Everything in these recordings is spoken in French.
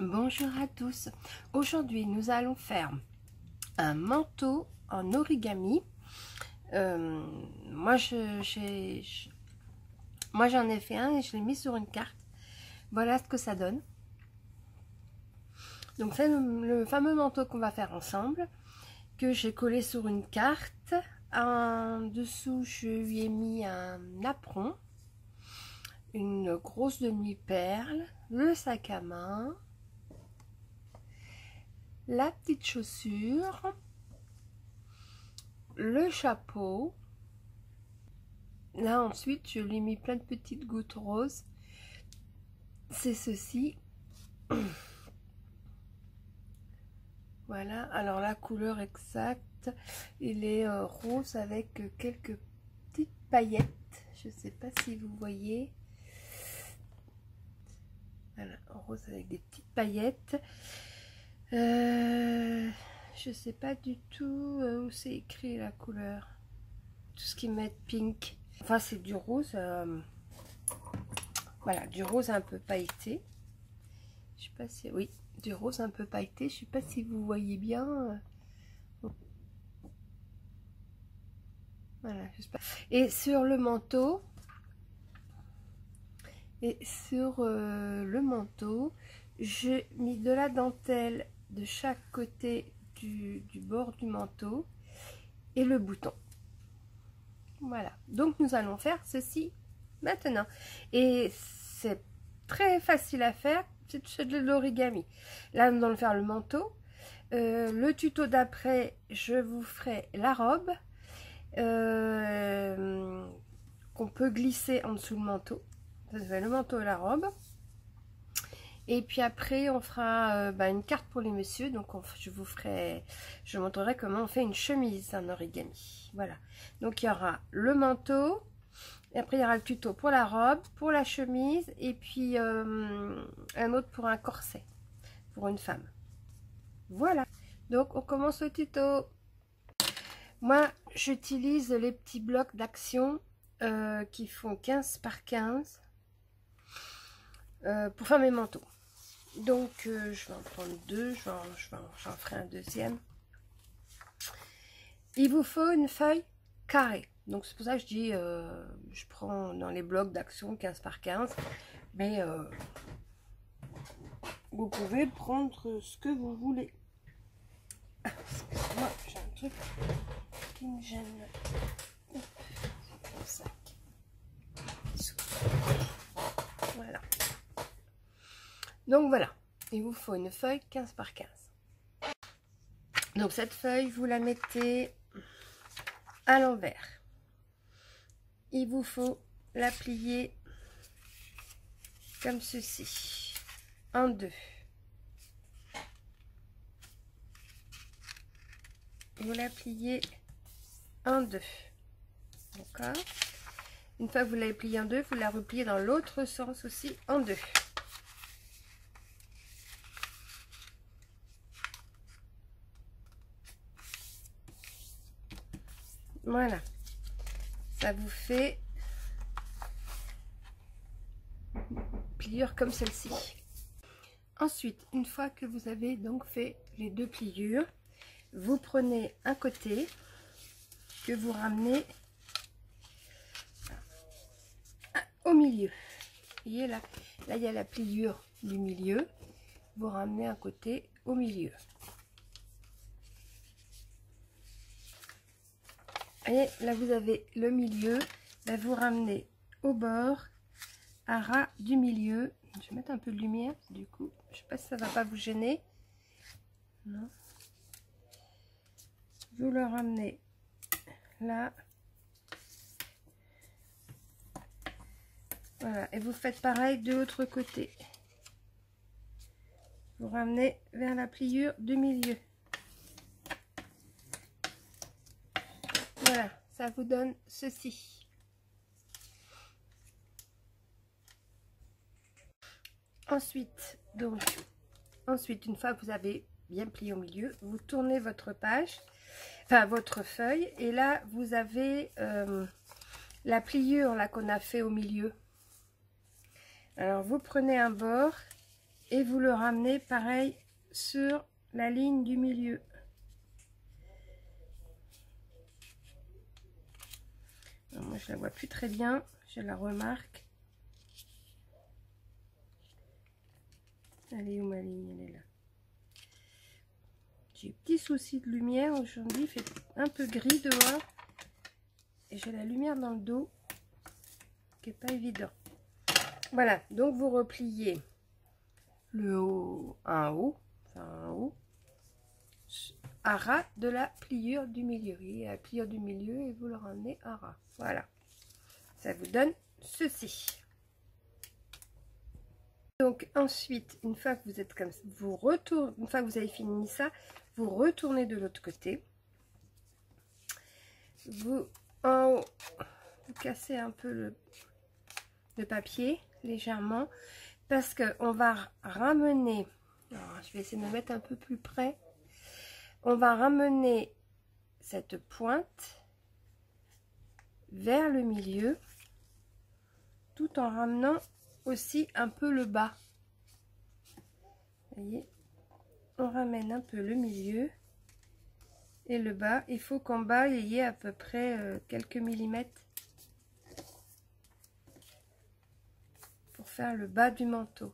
Bonjour à tous. Aujourd'hui, nous allons faire un manteau en origami. Moi, j'en ai fait un et je l'ai mis sur une carte. Voilà ce que ça donne. Donc, c'est le fameux manteau qu'on va faire ensemble, que j'ai collé sur une carte. En dessous, je lui ai mis un apron, une grosse demi-perle, le sac à main, la petite chaussure, le chapeau. Là ensuite je lui ai mis plein de petites gouttes roses. C'est ceci. Voilà, alors la couleur exacte, il est rose avec quelques petites paillettes. Je sais pas si vous voyez. Voilà, rose avec des petites paillettes. Je sais pas du tout où c'est écrit la couleur. Tout ce qui met pink. Enfin, c'est du rose. Voilà, du rose un peu pailleté. Je sais pas si... Oui, du rose un peu pailleté. Je sais pas si vous voyez bien. Voilà, j'espère. Et sur le manteau... j'ai mis de la dentelle de chaque côté du bord du manteau et le bouton. Voilà, donc nous allons faire ceci maintenant. Et c'est très facile à faire, c'est de l'origami. Là, nous allons faire le manteau. Le tuto d'après, je vous ferai la robe qu'on peut glisser en dessous le manteau. Ça fait le manteau et la robe. Et puis après, on fera une carte pour les messieurs. Donc, je montrerai comment on fait une chemise en origami. Voilà. Donc, il y aura le manteau. Et après, il y aura le tuto pour la robe, pour la chemise. Et puis, un autre pour un corset. Pour une femme. Voilà. Donc, on commence le tuto. Moi, j'utilise les petits blocs d'action qui font 15 par 15 pour faire mes manteaux. Donc, je vais en prendre deux, j'en ferai un deuxième. Il vous faut une feuille carrée. Donc, c'est pour ça que je dis, je prends dans les blocs d'action 15 par 15. Mais vous pouvez prendre ce que vous voulez. Excusez-moi, j'ai un truc qui me gêne. Voilà. Donc voilà, il vous faut une feuille 15 par 15. Donc cette feuille, vous la mettez à l'envers. Il vous faut la plier comme ceci, en deux. Vous la pliez en deux. D'accord? Une fois que vous l'avez pliée en deux, vous la repliez dans l'autre sens aussi en deux. Voilà, ça vous fait pliure comme celle-ci. Ensuite, une fois que vous avez donc fait les deux pliures, vous prenez un côté que vous ramenez au milieu. Vous voyez là, il y a la pliure du milieu. Vous ramenez un côté au milieu. Et là vous avez le milieu, là vous ramenez au bord, à ras du milieu. Je vais mettre un peu de lumière, du coup, je sais pas si ça va pas vous gêner. Non. Vous le ramenez là. Voilà, et vous faites pareil de l'autre côté. Vous ramenez vers la pliure du milieu. Voilà, ça vous donne ceci. Ensuite, une fois que vous avez bien plié au milieu, vous tournez votre page, enfin votre feuille, et là vous avez la pliure là qu'on a fait au milieu. Alors vous prenez un bord et vous le ramenez pareil sur la ligne du milieu. Alors moi je la vois plus très bien, je la remarque. Elle est où ma ligne? Elle est là. J'ai petit souci de lumière aujourd'hui, il fait un peu gris dehors et j'ai la lumière dans le dos qui est pas évident. Voilà, donc vous repliez le haut, un haut, à ras de la pliure du milieu. Et la pliure du milieu et vous le ramenez à ras. Voilà, ça vous donne ceci. Donc ensuite, une fois que vous êtes comme ça, vous retournez, une fois que vous avez fini ça, vous retournez de l'autre côté. Vous en haut, vous cassez un peu le papier légèrement parce que on va ramener. Alors, je vais essayer de me mettre un peu plus près. On va ramener cette pointe vers le milieu tout en ramenant aussi un peu le bas. Vous voyez, on ramène un peu le milieu et le bas. Il faut qu'en bas il y ait à peu près quelques millimètres pour faire le bas du manteau.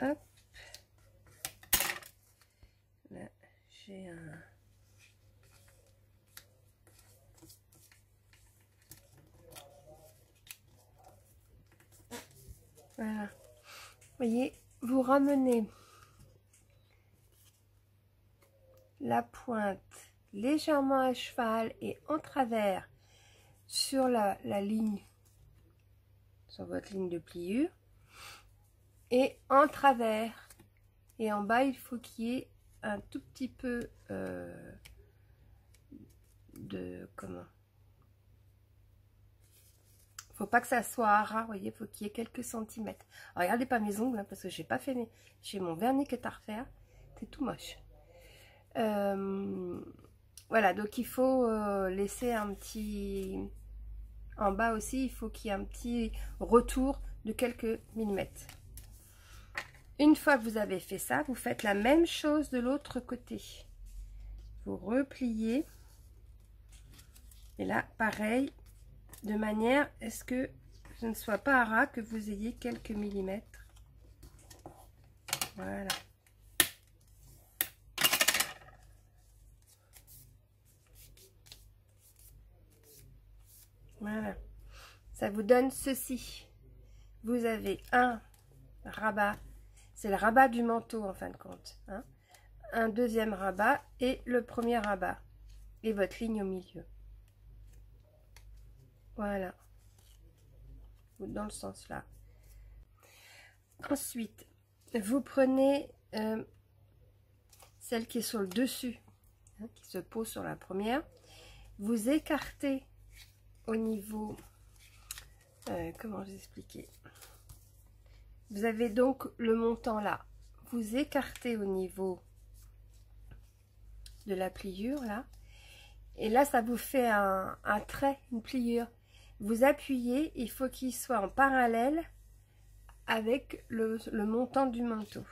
Hop. Là, j'ai un... Voilà. Vous voyez, vous ramenez la pointe légèrement à cheval et en travers sur la ligne, sur votre ligne de pliure, et en travers. Et en bas, il faut qu'il y ait un tout petit peu comment, faut pas que ça soit à ras, vous voyez, faut qu'il y ait quelques centimètres. Alors, regardez pas mes ongles hein, parce que j'ai pas fait j'ai mon vernis qui est à refaire, c'est tout moche. Voilà, donc il faut laisser un petit, en bas aussi il faut qu'il y ait un petit retour de quelques millimètres. Une fois que vous avez fait ça, vous faites la même chose de l'autre côté. Vous repliez. Et là, pareil, de manière à ce que ce ne soit pas à ras, que vous ayez quelques millimètres. Voilà. Voilà. Ça vous donne ceci. Vous avez un rabat. C'est le rabat du manteau en fin de compte. Hein. Un deuxième rabat et le premier rabat. Et votre ligne au milieu. Voilà. Dans le sens là. Ensuite, vous prenez celle qui est sur le dessus, hein, qui se pose sur la première. Vous écartez au niveau... comment vous expliquer? Vous avez donc le montant là. Vous écartez au niveau de la pliure là. Et là, ça vous fait un trait, une pliure. Vous appuyez, il faut qu'il soit en parallèle avec le montant du manteau.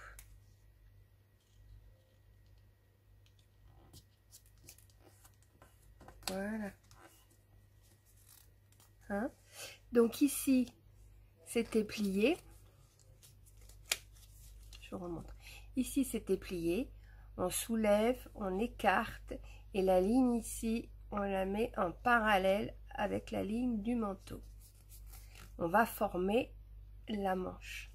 Voilà. Hein? Donc ici, c'était plié. Je vous remontre. Ici, c'était plié. On soulève, on écarte. Et la ligne ici, on la met en parallèle avec la ligne du manteau. On va former la manche.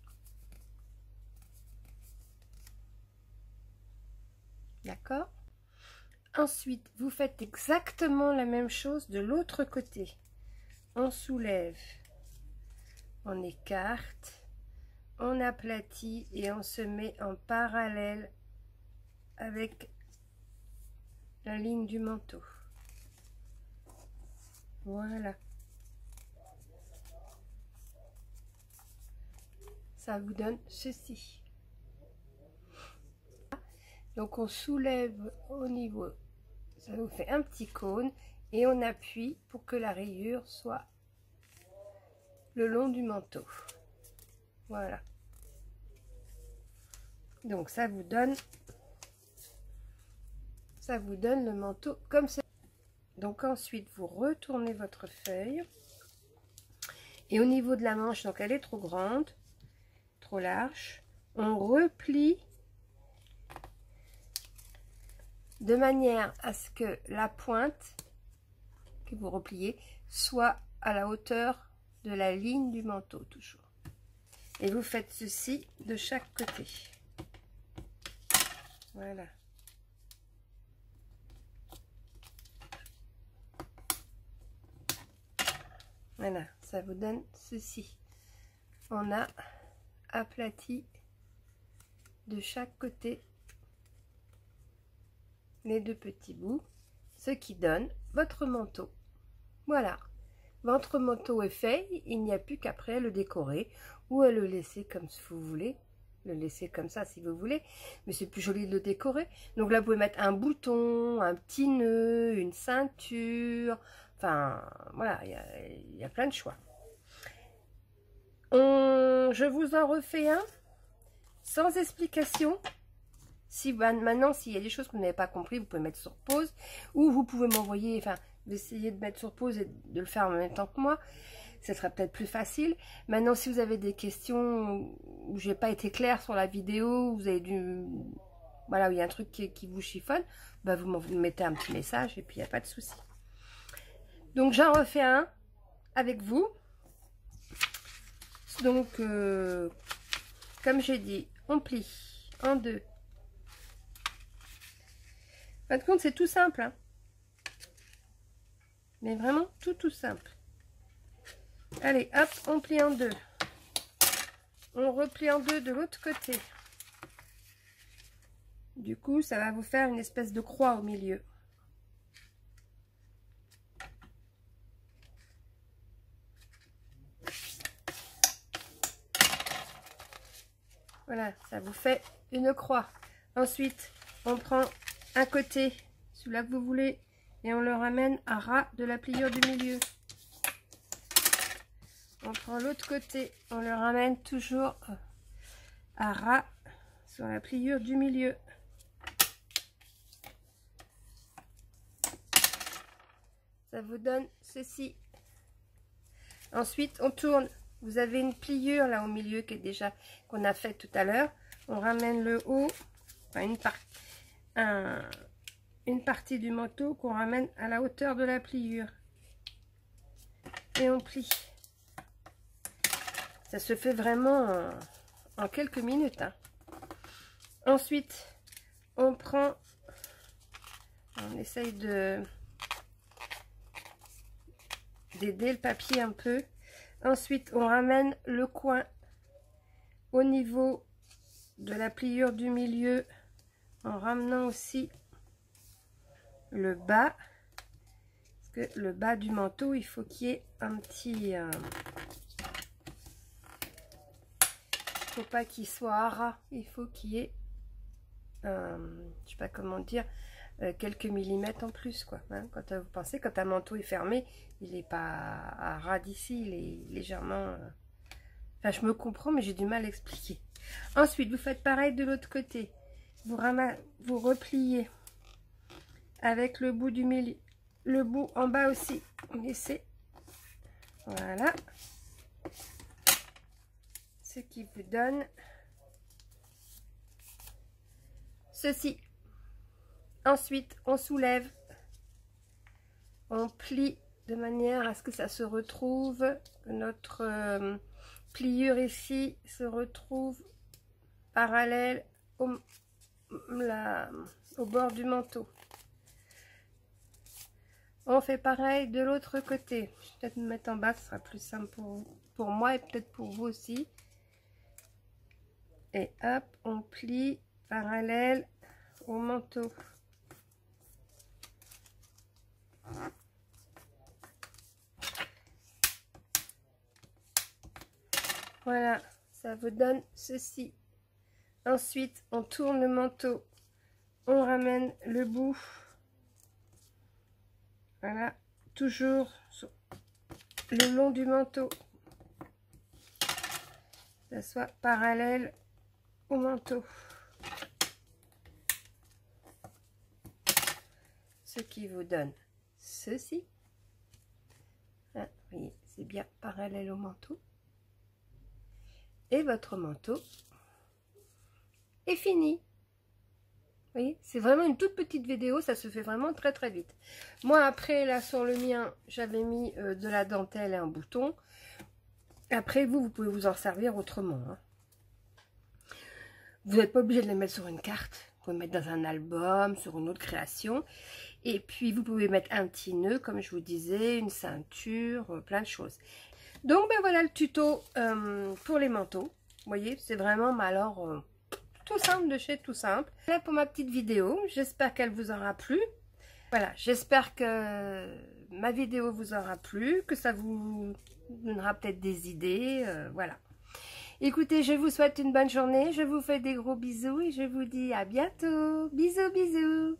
D'accord? Ensuite, vous faites exactement la même chose de l'autre côté. On soulève, on écarte, on aplatit et on se met en parallèle avec la ligne du manteau. Voilà. ça vous donne ceci. Donc on soulève au niveau, ça vous fait un petit cône et on appuie pour que la rayure soit le long du manteau. Voilà. Donc ça vous donne le manteau comme ça. Donc ensuite vous retournez votre feuille et au niveau de la manche, donc elle est trop grande, trop large, on replie de manière à ce que la pointe que vous repliez soit à la hauteur de la ligne du manteau toujours. Et vous faites ceci de chaque côté. Voilà. Voilà, ça vous donne ceci. On a aplati de chaque côté les deux petits bouts, ce qui donne votre manteau. Voilà, votre manteau est fait, il n'y a plus qu'après le décorer ou à le laisser comme vous voulez, le laisser comme ça si vous voulez, mais c'est plus joli de le décorer. Donc là vous pouvez mettre un bouton, un petit nœud, une ceinture, enfin voilà, il y a plein de choix. Je vous en refais un sans explication. Si maintenant, s'il y a des choses que vous n'avez pas compris, vous pouvez mettre sur pause, ou vous pouvez m'envoyer, enfin, essayer de mettre sur pause et de le faire en même temps que moi. Ce sera peut-être plus facile. Maintenant, si vous avez des questions où j'ai pas été claire sur la vidéo, vous avez dû, voilà, où il y a un truc qui vous chiffonne, bah vous me mettez un petit message et puis il n'y a pas de souci. Donc j'en refais un avec vous. Donc, comme j'ai dit, on plie en deux. En fin de compte, c'est tout simple, hein. Mais vraiment tout simple. Allez, hop, on plie en deux. On replie en deux de l'autre côté. Du coup, ça va vous faire une espèce de croix au milieu. Voilà, ça vous fait une croix. Ensuite, on prend un côté, celui-là que vous voulez, et on le ramène à ras de la pliure du milieu. On prend l'autre côté, on le ramène toujours à ras sur la pliure du milieu. Ça vous donne ceci. Ensuite, on tourne. Vous avez une pliure là au milieu qui est déjà qu'on a fait tout à l'heure. On ramène le haut, enfin une partie du manteau qu'on ramène à la hauteur de la pliure. Et on plie. Ça se fait vraiment en quelques minutes, hein. Ensuite, on prend, on essaye d'aider le papier un peu. Ensuite, on ramène le coin au niveau de la pliure du milieu en ramenant aussi le bas. Parce que le bas du manteau, il faut qu'il y ait un petit... faut pas qu'il soit à ras. Il faut qu'il y ait, je sais pas comment dire, quelques millimètres en plus, quoi. Hein, quand vous pensez, quand un manteau est fermé, il n'est pas à ras d'ici, il est légèrement... Enfin, je me comprends, mais j'ai du mal à expliquer. Ensuite, vous faites pareil de l'autre côté. Vous repliez avec le bout du milieu, le bout en bas aussi. Laissez. Voilà. Ce qui vous donne ceci. Ensuite, on soulève. On plie de manière à ce que ça se retrouve. Notre pliure ici se retrouve parallèle au bord du manteau. On fait pareil de l'autre côté. Je vais peut-être me mettre en bas, ce sera plus simple pour moi et peut-être pour vous aussi. Et hop, on plie parallèle au manteau. Voilà, ça vous donne ceci. Ensuite, on tourne le manteau, on ramène le bout, voilà, toujours le long du manteau, que ça soit parallèle au manteau. Ce qui vous donne ceci. Ah, vous voyez, c'est bien parallèle au manteau. Et votre manteau est fini. Vous voyez, c'est vraiment une toute petite vidéo, ça se fait vraiment très très vite. Moi après, là sur le mien, j'avais mis de la dentelle et un bouton. Après, vous pouvez vous en servir autrement. Hein. Vous n'êtes pas obligé de les mettre sur une carte. Vous pouvez mettre dans un album, sur une autre création. Et puis, vous pouvez mettre un petit nœud, comme je vous disais, une ceinture, plein de choses. Donc, ben voilà le tuto pour les manteaux. Vous voyez, c'est vraiment, alors, tout simple de chez tout simple. Voilà pour ma petite vidéo. J'espère qu'elle vous aura plu. Voilà, j'espère que ma vidéo vous aura plu, que ça vous donnera peut-être des idées. Voilà. Écoutez, je vous souhaite une bonne journée. Je vous fais des gros bisous et je vous dis à bientôt. Bisous, bisous.